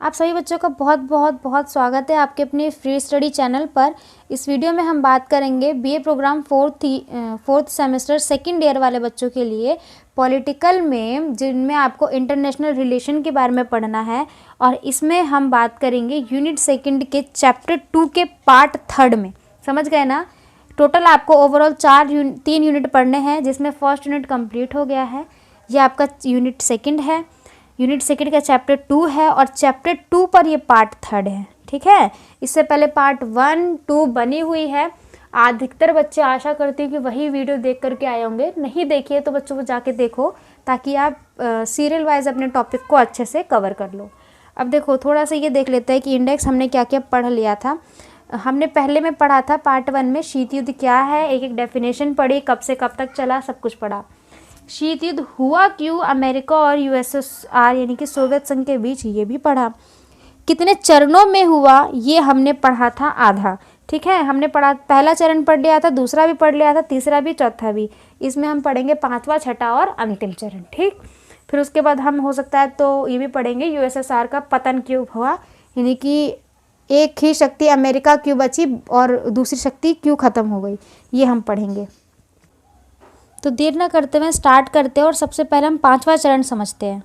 आप सभी बच्चों का बहुत बहुत बहुत स्वागत है आपके अपने फ्री स्टडी चैनल पर। इस वीडियो में हम बात करेंगे BA program fourth semester second year वाले बच्चों के लिए पॉलिटिकल में, जिनमें आपको इंटरनेशनल रिलेशन के बारे में पढ़ना है। और इसमें हम बात करेंगे यूनिट सेकंड के चैप्टर 2 के पार्ट 3 में। समझ गए ना? टोटल आपको ओवरऑल 3 यूनिट पढ़ने हैं, जिसमें फर्स्ट यूनिट कंप्लीट हो गया है। ये आपका यूनिट सेकंड है। यूनिट सेकंड का चैप्टर 2 है और चैप्टर 2 पर ये पार्ट 3 है। ठीक है, इससे पहले पार्ट 1, 2 बनी हुई है। अधिकतर बच्चे आशा करते हैं कि वही वीडियो देख करके आए होंगे। नहीं देखिए तो बच्चों को जाके देखो, ताकि आप सीरियल वाइज अपने टॉपिक को अच्छे से कवर कर लो। अब देखो, थोड़ा सा ये देख लेते हैं कि इंडेक्स हमने क्या क्या पढ़ लिया था। हमने पहले में पढ़ा था पार्ट 1 में शीत युद्ध क्या है, एक एक डेफिनेशन पढ़ी, कब से कब तक चला, सब कुछ पढ़ा। शीत युद्ध हुआ क्यों अमेरिका और यूएसएसआर यानी कि सोवियत संघ के बीच, ये भी पढ़ा। कितने चरणों में हुआ, ये हमने पढ़ा था आधा। ठीक है, हमने पढ़ा, पहला चरण पढ़ लिया था, दूसरा भी पढ़ लिया था, तीसरा भी, चौथा भी। इसमें हम पढ़ेंगे 5वां, छठा और अंतिम चरण। ठीक, फिर उसके बाद हम हो सकता है तो ये भी पढ़ेंगे यूएसएसआर का पतन क्यों हुआ, यानी कि एक ही शक्ति अमेरिका क्यों बची और दूसरी शक्ति क्यों खत्म हो गई, ये हम पढ़ेंगे। तो देर ना करते हुए स्टार्ट करते हैं और सबसे पहले हम 5वां चरण समझते हैं।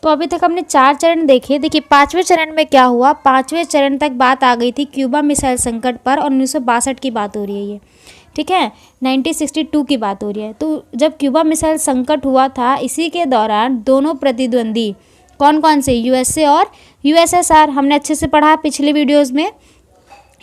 तो अभी तक हमने 4 चरण देखे। देखिए 5वें चरण में क्या हुआ। 5वें चरण तक बात आ गई थी क्यूबा मिसाइल संकट पर, और 1962 की बात हो रही है ये। ठीक है, 1962 की बात हो रही है। तो जब क्यूबा मिसाइल संकट हुआ था, इसी के दौरान दोनों प्रतिद्वंदी कौन कौन से, यूएसए और यूएसएसआर, हमने अच्छे से पढ़ा पिछले वीडियोज़ में।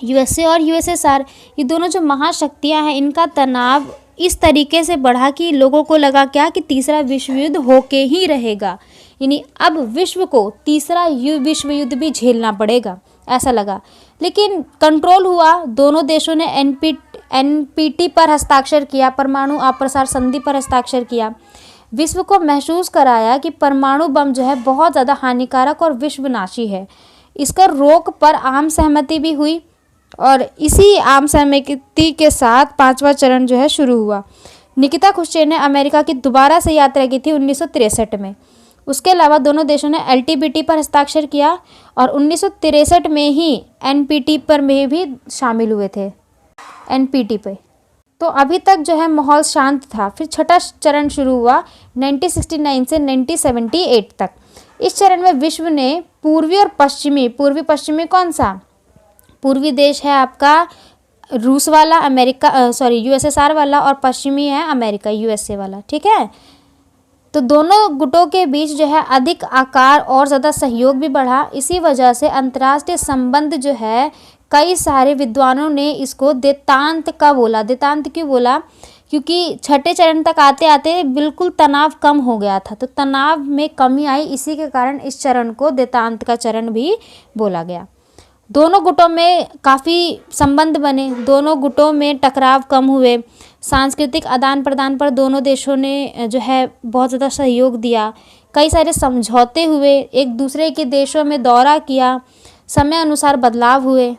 यूएसए और यूएसएसआर, ये दोनों जो महाशक्तियाँ हैं, इनका तनाव इस तरीके से बढ़ा कि लोगों को लगा क्या कि तीसरा विश्व युद्ध होके ही रहेगा, यानी अब विश्व को तीसरा विश्व युद्ध भी झेलना पड़ेगा, ऐसा लगा। लेकिन कंट्रोल हुआ। दोनों देशों ने एनपीटी पर हस्ताक्षर किया, परमाणु अप्रसार संधि पर हस्ताक्षर किया। विश्व को महसूस कराया कि परमाणु बम जो है बहुत ज़्यादा हानिकारक और विश्वनाशी है। इसका रोक पर आम सहमति भी हुई, और इसी आम सहमति के साथ 5वां चरण जो है शुरू हुआ। निकिता खुश्चेव ने अमेरिका की दोबारा से यात्रा की थी 1963 में। उसके अलावा दोनों देशों ने एलटीबीटी पर हस्ताक्षर किया, और 1963 में ही एनपीटी पर में भी शामिल हुए थे, एनपीटी पे। तो अभी तक जो है माहौल शांत था। फिर छठा चरण शुरू हुआ 1969 से 1978 तक। इस चरण में विश्व ने पूर्वी पश्चिमी कौन सा, पूर्वी देश है आपका रूस वाला, यूएसएसआर वाला, और पश्चिमी है अमेरिका, यूएसए वाला। ठीक है, तो दोनों गुटों के बीच जो है अधिक आकार और ज़्यादा सहयोग भी बढ़ा। इसी वजह से अंतर्राष्ट्रीय संबंध जो है, कई सारे विद्वानों ने इसको देतांत का बोला। देतांत क्यों बोला? क्योंकि छठे चरण तक आते आते बिल्कुल तनाव कम हो गया था, तो तनाव में कमी आई। इसी के कारण इस चरण को देतांत का चरण भी बोला गया। दोनों गुटों में काफ़ी संबंध बने, दोनों गुटों में टकराव कम हुए। सांस्कृतिक आदान प्रदान पर दोनों देशों ने जो है बहुत ज़्यादा सहयोग दिया। कई सारे समझौते हुए, एक दूसरे के देशों में दौरा किया, समय अनुसार बदलाव हुए,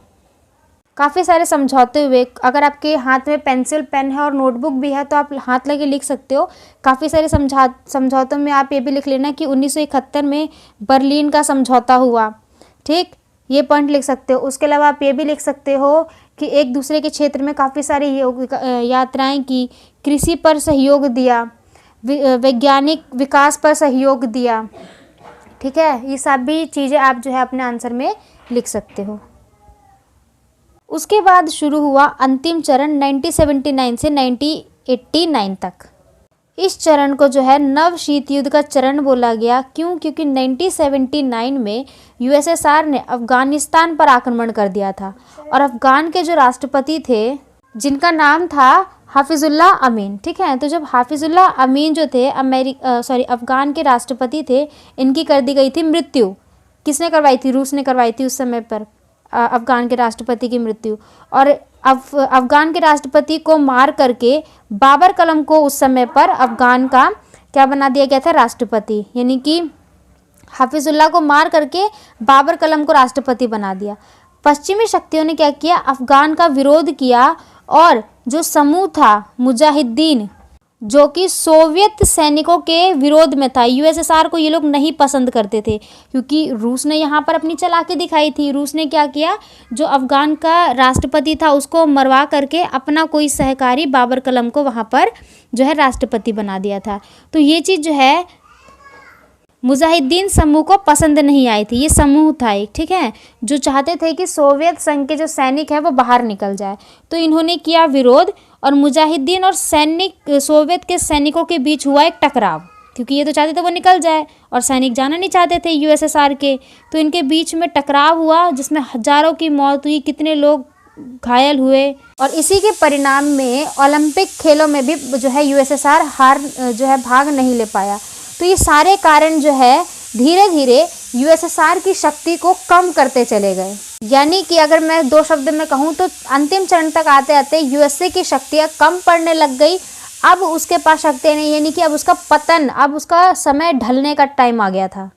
काफ़ी सारे समझौते हुए। अगर आपके हाथ में पेंसिल, पेन है और नोटबुक भी है तो आप हाथ लगे लिख सकते हो। काफ़ी सारे समझौतों में आप ये भी लिख लेना कि 1971 में बर्लिन का समझौता हुआ। ठीक, ये पॉइंट लिख सकते हो। उसके अलावा आप ये भी लिख सकते हो कि एक दूसरे के क्षेत्र में काफ़ी सारी यात्राएं की, कृषि पर सहयोग दिया, वैज्ञानिक विकास पर सहयोग दिया। ठीक है, ये सभी चीज़ें आप जो है अपने आंसर में लिख सकते हो। उसके बाद शुरू हुआ अंतिम चरण 1979 से 1989 तक। इस चरण को जो है नव शीत युद्ध का चरण बोला गया। क्यों? क्योंकि 1979 में यूएसएसआर ने अफगानिस्तान पर आक्रमण कर दिया था, और अफगान के जो राष्ट्रपति थे, जिनका नाम था हाफिजुल्लाह अमीन। ठीक है, तो जब हाफिजुल्लाह अमीन जो थे अफगान के राष्ट्रपति थे, इनकी कर दी गई थी मृत्यु। किसने करवाई थी? रूस ने करवाई थी उस समय पर अफगान के राष्ट्रपति की मृत्यु। और अफगान के राष्ट्रपति को मार करके बाबर कलम को उस समय पर अफगान का क्या बना दिया गया था? राष्ट्रपति। यानी कि हाफिजुल्लाह को मार करके बाबर कलम को राष्ट्रपति बना दिया। पश्चिमी शक्तियों ने क्या किया? अफगान का विरोध किया, और जो समूह था मुजाहिदीन, जो कि सोवियत सैनिकों के विरोध में था। यूएसएसआर को ये लोग नहीं पसंद करते थे, क्योंकि रूस ने यहाँ पर अपनी चालाकी दिखाई थी। रूस ने क्या किया, जो अफ़गान का राष्ट्रपति था उसको मरवा करके अपना कोई सहकारी बाबर कलम को वहाँ पर जो है राष्ट्रपति बना दिया था। तो ये चीज़ जो है मुजाहिदीन समूह को पसंद नहीं आई थी। ये समूह था एक, ठीक है, जो चाहते थे कि सोवियत संघ के जो सैनिक है वो बाहर निकल जाए। तो इन्होंने किया विरोध, और मुजाहिदीन और सोवियत के सैनिकों के बीच हुआ एक टकराव, क्योंकि ये तो चाहते थे वो निकल जाए और सैनिक जाना नहीं चाहते थे यूएसएसआर के। तो इनके बीच में टकराव हुआ, जिसमें हजारों की मौत हुई, कितने लोग घायल हुए, और इसी के परिणाम में ओलंपिक खेलों में भी जो है यूएसएसआर भाग नहीं ले पाया। तो ये सारे कारण जो है धीरे धीरे यूएसएसआर की शक्ति को कम करते चले गए। यानी कि अगर मैं 2 शब्द में कहूँ तो अंतिम चरण तक आते आते यूएसए की शक्तियाँ कम पड़ने लग गई। अब उसके पास शक्तियाँ नहीं, यानी कि अब उसका पतन, अब उसका समय ढलने का टाइम आ गया था।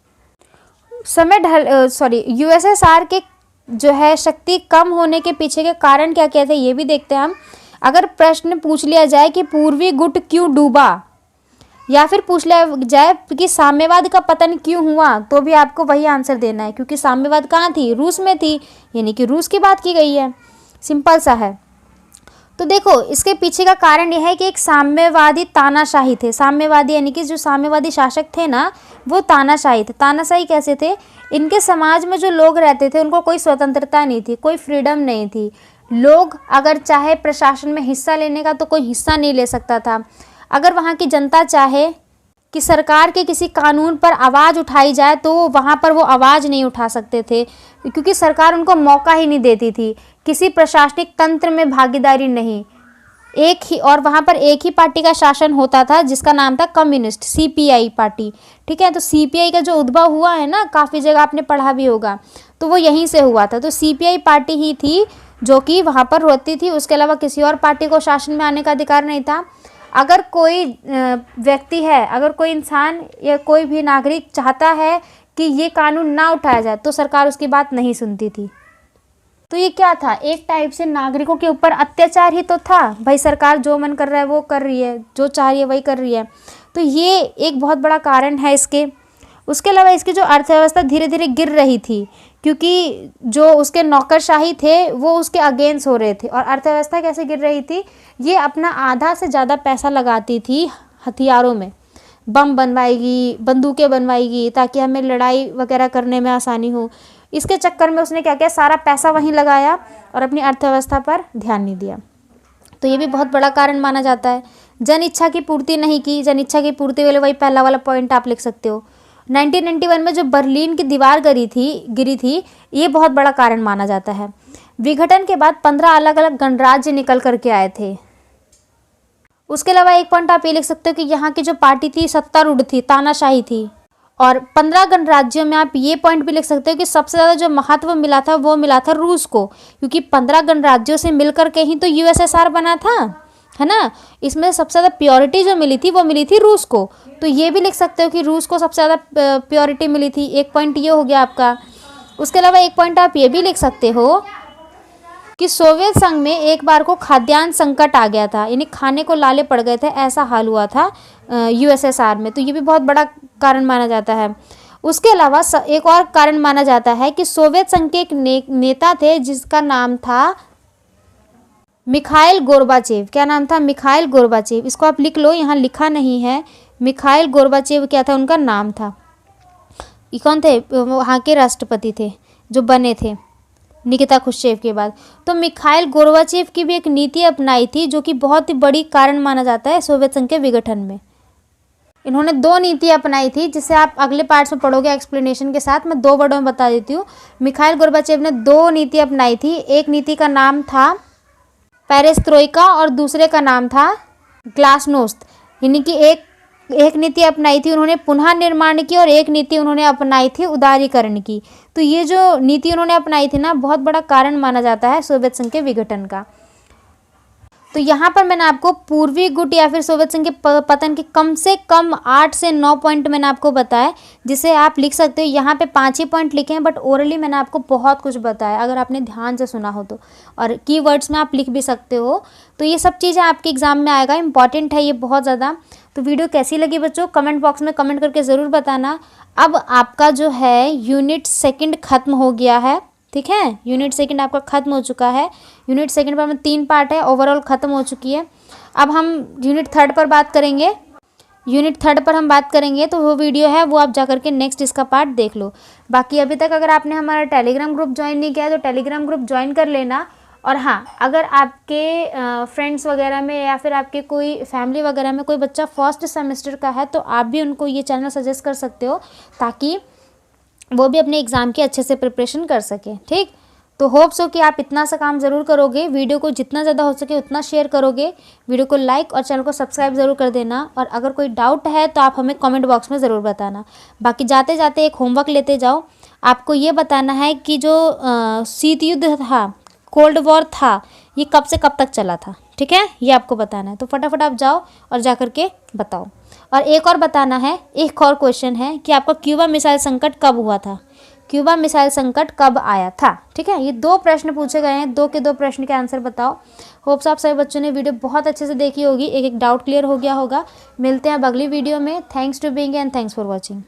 यूएसएसआर के जो है शक्ति कम होने के पीछे के कारण क्या क्या थे ये भी देखते हैं हम। अगर प्रश्न पूछ लिया जाए कि पूर्वी गुट क्यों डूबा, या फिर पूछ लिया जाए कि साम्यवाद का पतन क्यों हुआ, तो भी आपको वही आंसर देना है, क्योंकि साम्यवाद कहाँ थी, रूस में थी, यानी कि रूस की बात की गई है। सिंपल सा है। तो देखो इसके पीछे का कारण यह है कि एक साम्यवादी तानाशाही थे। साम्यवादी यानी कि जो साम्यवादी शासक थे ना, वो तानाशाही थे। तानाशाही कैसे थे, इनके समाज में जो लोग रहते थे उनको कोई स्वतंत्रता नहीं थी, कोई फ्रीडम नहीं थी। लोग अगर चाहे प्रशासन में हिस्सा लेने का तो कोई हिस्सा नहीं ले सकता था। अगर वहाँ की जनता चाहे कि सरकार के किसी कानून पर आवाज़ उठाई जाए तो वहाँ पर वो आवाज़ नहीं उठा सकते थे, क्योंकि सरकार उनको मौका ही नहीं देती थी। किसी प्रशासनिक तंत्र में भागीदारी नहीं, एक ही, और वहाँ पर एक ही पार्टी का शासन होता था जिसका नाम था कम्युनिस्ट, सीपीआई पार्टी, ठीक है। तो सीपीआई का जो उद्भव हुआ है ना, काफ़ी जगह आपने पढ़ा भी होगा, तो वो यहीं से हुआ था। तो सीपीआई पार्टी ही थी जो कि वहाँ पर होती थी। उसके अलावा किसी और पार्टी को शासन में आने का अधिकार नहीं था। अगर कोई व्यक्ति है, अगर कोई इंसान या कोई भी नागरिक चाहता है कि ये कानून ना उठाया जाए तो सरकार उसकी बात नहीं सुनती थी। तो ये क्या था, एक टाइप से नागरिकों के ऊपर अत्याचार ही तो था। भाई सरकार जो मन कर रहा है वो कर रही है, जो चाह रही है वही कर रही है। तो ये एक बहुत बड़ा कारण है इसके। उसके अलावा इसकी जो अर्थव्यवस्था धीरे धीरे गिर रही थी, क्योंकि जो उसके नौकरशाही थे वो उसके अगेंस्ट हो रहे थे। और अर्थव्यवस्था कैसे गिर रही थी, ये अपना आधा से ज़्यादा पैसा लगाती थी हथियारों में, बम बनवाएगी, बंदूकें बनवाएगी, ताकि हमें लड़ाई वगैरह करने में आसानी हो। इसके चक्कर में उसने क्या किया, सारा पैसा वहीं लगाया और अपनी अर्थव्यवस्था पर ध्यान नहीं दिया। तो ये भी बहुत बड़ा कारण माना जाता है। जन इच्छा की पूर्ति नहीं की। जन इच्छा की पूर्ति वाले वही पहला वाला पॉइंट आप लिख सकते हो। 1991 में जो बर्लिन की दीवार गिरी थी, ये बहुत बड़ा कारण माना जाता है। विघटन के बाद 15 अलग अलग गणराज्य निकल करके आए थे। उसके अलावा एक पॉइंट आप ये लिख सकते हो कि यहाँ की जो पार्टी थी सत्तारूढ़ थी, तानाशाही थी। और 15 गणराज्यों में आप ये पॉइंट भी लिख सकते हो कि सबसे ज़्यादा जो महत्व मिला था वो मिला था रूस को, क्योंकि 15 गणराज्यों से मिलकर के ही तो यूएसएसआर बना था, है ना। इसमें सबसे ज़्यादा प्योरिटी जो मिली थी वो मिली थी रूस को। तो ये भी लिख सकते हो कि रूस को सबसे ज़्यादा प्योरिटी मिली थी। एक पॉइंट ये हो गया आपका। उसके अलावा एक पॉइंट आप ये भी लिख सकते हो कि सोवियत संघ में एक बार को खाद्यान्न संकट आ गया था, यानी खाने को लाले पड़ गए थे, ऐसा हाल हुआ था यूएसएसआर में। तो ये भी बहुत बड़ा कारण माना जाता है। उसके अलावा एक और कारण माना जाता है कि सोवियत संघ के एक नेता थे जिसका नाम था मिखाइल गोर्बाचेव। क्या नाम था, मिखाइल गोर्बाचेव। इसको आप लिख लो, यहाँ लिखा नहीं है। मिखाइल गोर्बाचेव क्या था उनका नाम था। ये कौन थे, वहाँ के राष्ट्रपति थे जो बने थे निकिता खुश्चेव के बाद। तो मिखाइल गोर्बाचेव की भी एक नीति अपनाई थी जो कि बहुत ही बड़ी कारण माना जाता है सोवियत संघ के विघटन में। इन्होंने 2 नीति अपनाई थी, जिसे आप अगले पार्ट्स में पढ़ोगे एक्सप्लेनेशन के साथ। मैं 2 वर्डों में बता देती हूँ। मिखाइल गोर्बाचेव ने 2 नीति अपनाई थी। एक नीति का नाम था पेरेस्ट्रोइका और दूसरे का नाम था ग्लासनोस्त। यानी कि एक नीति अपनाई थी उन्होंने पुनः निर्माण की, और एक नीति उन्होंने अपनाई थी उदारीकरण की। तो ये जो नीति उन्होंने अपनाई थी ना, बहुत बड़ा कारण माना जाता है सोवियत संघ के विघटन का। तो यहाँ पर मैंने आपको पूर्वी गुट या फिर सोवियत संघ के पतन के कम से कम 8 से 9 पॉइंट मैंने आपको बताया, जिसे आप लिख सकते हो। यहाँ पे 5 ही पॉइंट लिखे हैं, बट ओरली मैंने आपको बहुत कुछ बताया अगर आपने ध्यान से सुना हो तो, और कीवर्ड्स में आप लिख भी सकते हो। तो ये सब चीज़ें आपके एग्जाम में आएगा, इंपॉर्टेंट है ये बहुत ज़्यादा। तो वीडियो कैसी लगी बच्चों, कमेंट बॉक्स में कमेंट करके ज़रूर बताना। अब आपका जो है यूनिट 2 खत्म हो गया है, ठीक है, यूनिट 2 आपका खत्म हो चुका है। यूनिट 2 पर में 3 पार्ट है, ओवरऑल खत्म हो चुकी है। अब हम यूनिट 3 पर बात करेंगे। यूनिट 3 पर हम बात करेंगे, तो वो वीडियो है वो आप जा करके नेक्स्ट इसका पार्ट देख लो। बाकी अभी तक अगर आपने हमारा टेलीग्राम ग्रुप ज्वाइन नहीं किया है तो टेलीग्राम ग्रुप ज्वाइन कर लेना। और हाँ, अगर आपके फ्रेंड्स वगैरह में या फिर आपके कोई फैमिली वगैरह में कोई बच्चा फर्स्ट सेमेस्टर का है तो आप भी उनको ये चैनल सजेस्ट कर सकते हो, ताकि वो भी अपने एग्ज़ाम की अच्छे से प्रिपरेशन कर सके। ठीक, तो होप्स हो कि आप इतना सा काम ज़रूर करोगे, वीडियो को जितना ज़्यादा हो सके उतना शेयर करोगे, वीडियो को लाइक और चैनल को सब्सक्राइब ज़रूर कर देना। और अगर कोई डाउट है तो आप हमें कमेंट बॉक्स में ज़रूर बताना। बाकी जाते जाते एक होमवर्क लेते जाओ। आपको ये बताना है कि जो शीत युद्ध था, कोल्ड वॉर था, ये कब से कब तक चला था, ठीक है, ये आपको बताना है। तो फटाफट आप जाओ और जा कर के बताओ। और एक और बताना है, एक और क्वेश्चन है कि आपका क्यूबा मिसाइल संकट कब हुआ था, क्यूबा मिसाइल संकट कब आया था, ठीक है। ये 2 प्रश्न पूछे गए हैं, 2 के 2 प्रश्न के आंसर बताओ। होप्स आप सभी बच्चों ने वीडियो बहुत अच्छे से देखी होगी, एक एक डाउट क्लियर हो गया होगा। मिलते हैं अब अगली वीडियो में। Thanks to being and thanks for watching.